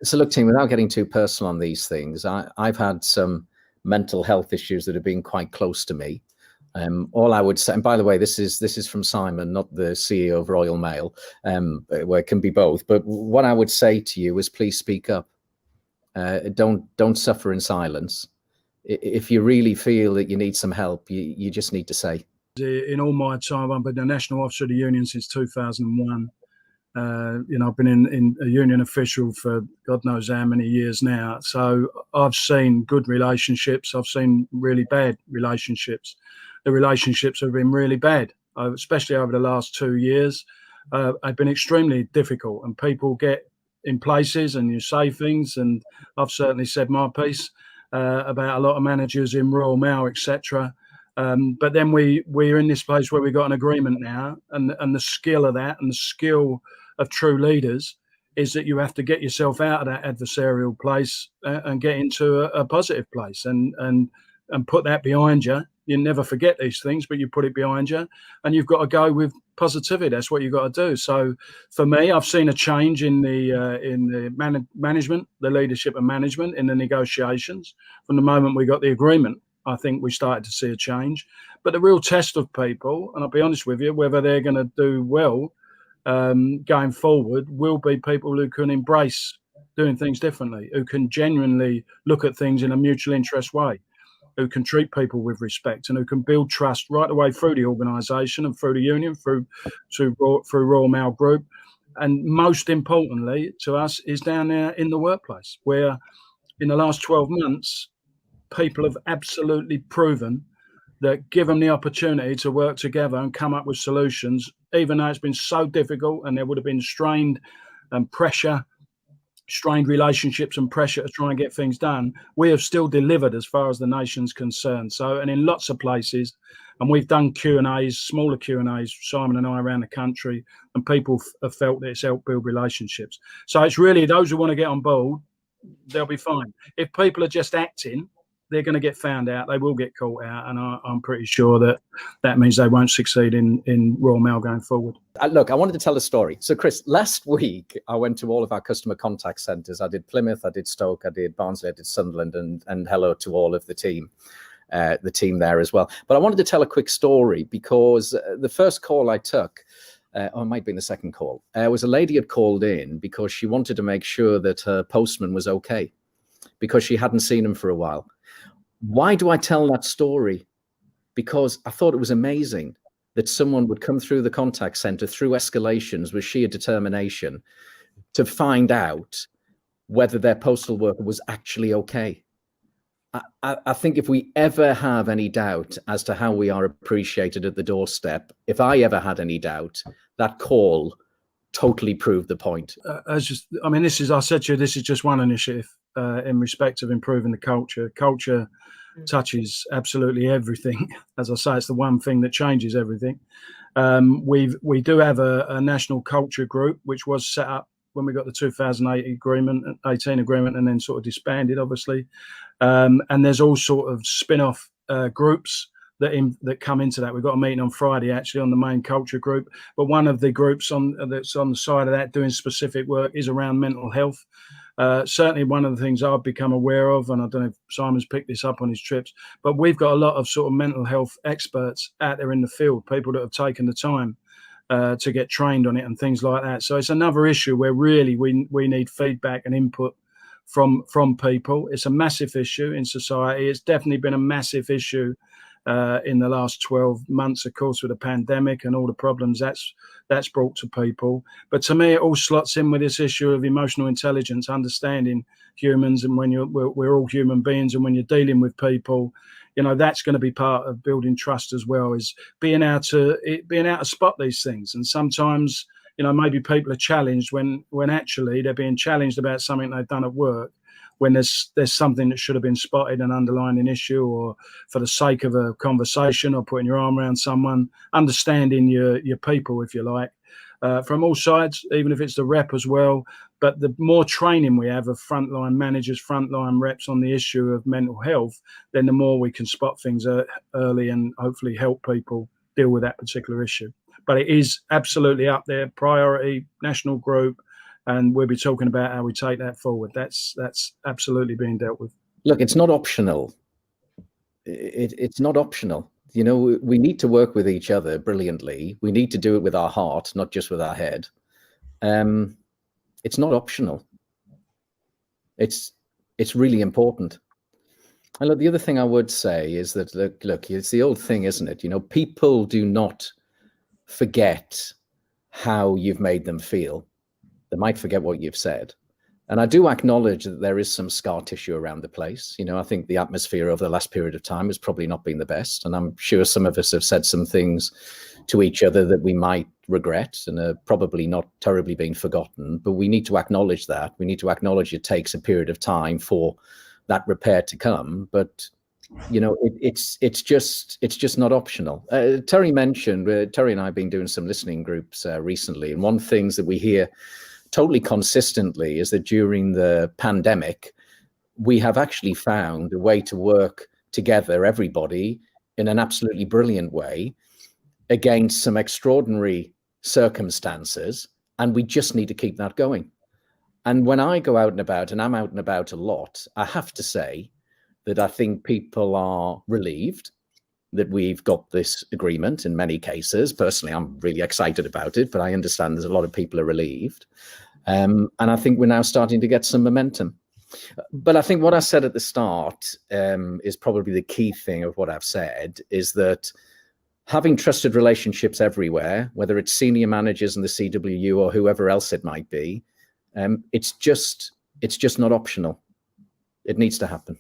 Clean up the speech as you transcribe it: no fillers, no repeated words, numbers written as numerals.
So look, team, without getting too personal on these things, I've had some mental health issues that have been quite close to me. All I would say, and by the way, this is from Simon, not the CEO of Royal Mail, where it can be both. But what I would say to you is, please speak up. Don't suffer in silence. If you really feel that you need some help, you just need to say. In all my time, I've been a national officer of the union since 2001. I've been in a union official for God knows how many years now. So I've seen good relationships. I've seen really bad relationships. The relationships have been really bad, especially over the last 2 years. They've been extremely difficult, and people get in places and you say things, and I've certainly said my piece about a lot of managers in Royal Mail, etc. But then we're in this place where we've got an agreement now, and the skill of that, and the skill of true leaders, is that you have to get yourself out of that adversarial place and get into a positive place, and put that behind you. You never forget these things, but you put it behind you, and you've got to go with positivity. That's what you've got to do. So for me, I've seen a change in the management, the leadership and management in the negotiations. From the moment we got the agreement, I think we started to see a change. But the real test of people, and I'll be honest with you, whether they're going to do well going forward, will be people who can embrace doing things differently, who can genuinely look at things in a mutual interest way, who can treat people with respect, and who can build trust right the way through the organisation and through the union, through Royal Mail Group. And most importantly to us is down there in the workplace, where in the last 12 months, people have absolutely proven that, give them the opportunity to work together and come up with solutions, even though it's been so difficult and there would have been strained relationships and pressure to try and get things done, we have still delivered as far as the nation's concerned. So, and in lots of places, and we've done Q&As, smaller Q&As, Simon and I, around the country, and people have felt that it's helped build relationships. So it's really those who want to get on board, they'll be fine. If people are just acting, they're going to get found out. They will get caught out, and I'm pretty sure that means they won't succeed in Royal Mail going forward. Look, I wanted to tell a story. So, Chris, last week I went to all of our customer contact centres. I did Plymouth, I did Stoke, I did Barnsley, I did Sunderland, and hello to all of the team there as well. But I wanted to tell a quick story, because the first call I took, or it might be the second call, was a lady had called in because she wanted to make sure that her postman was okay, because she hadn't seen him for a while. Why do I tell that story? Because I thought it was amazing that someone would come through the contact centre through escalations with sheer determination to find out whether their postal worker was actually okay. I think if we ever have any doubt as to how we are appreciated at the doorstep, if I ever had any doubt, that call totally proved the point. I said to you, this is just one initiative in respect of improving the culture. Culture touches absolutely everything. As I say, it's the one thing that changes everything. We do have a national culture group, which was set up when we got the 2018 agreement, and then sort of disbanded, obviously. And there's all sort of spin-off groups that come into that. We've got a meeting on Friday, actually, on the main culture group. But one of the groups that's on the side of that doing specific work is around mental health. Certainly one of the things I've become aware of, and I don't know if Simon's picked this up on his trips, but we've got a lot of sort of mental health experts out there in the field, people that have taken the time to get trained on it and things like that. So it's another issue where really we need feedback and input from people. It's a massive issue in society. It's definitely been a massive issue in the last 12 months, of course, with the pandemic and all the problems that's brought to people. But to me, it all slots in with this issue of emotional intelligence, understanding humans, and when we're all human beings, and when you're dealing with people, that's going to be part of building trust as well, is being able to spot these things. And sometimes, maybe people are challenged when actually they're being challenged about something they've done at work, when there's something that should have been spotted, an underlying issue, or for the sake of a conversation, or putting your arm around someone, understanding your people, if you like, from all sides, even if it's the rep as well. But the more training we have of frontline managers, frontline reps on the issue of mental health, then the more we can spot things early and hopefully help people deal with that particular issue. But it is absolutely up there, priority, national group. and we'll be talking about how we take that forward. That's absolutely being dealt with. Look, it's not optional. It's not optional. You know, we need to work with each other brilliantly. We need to do it with our heart, not just with our head. It's not optional. It's really important. And look, the other thing I would say is that, look, it's the old thing, isn't it? You know, people do not forget how you've made them feel. They might forget what you've said. And I do acknowledge that there is some scar tissue around the place. You know, I think the atmosphere over the last period of time has probably not been the best. And I'm sure some of us have said some things to each other that we might regret and are probably not terribly being forgotten. But we need to acknowledge that. We need to acknowledge it takes a period of time for that repair to come. But you know, it's just not optional. Terry mentioned, Terry and I have been doing some listening groups recently, and one of the things that we hear totally consistently is that during the pandemic, we have actually found a way to work together, everybody, in an absolutely brilliant way against some extraordinary circumstances, and we just need to keep that going. And when I go out and about, and I'm out and about a lot, I have to say that I think people are relieved that we've got this agreement in many cases. Personally, I'm really excited about it, but I understand there's a lot of people are relieved. And I think we're now starting to get some momentum. But I think what I said at the start is probably the key thing of what I've said, is that having trusted relationships everywhere, whether it's senior managers in the CWU or whoever else it might be, it's just not optional. It needs to happen.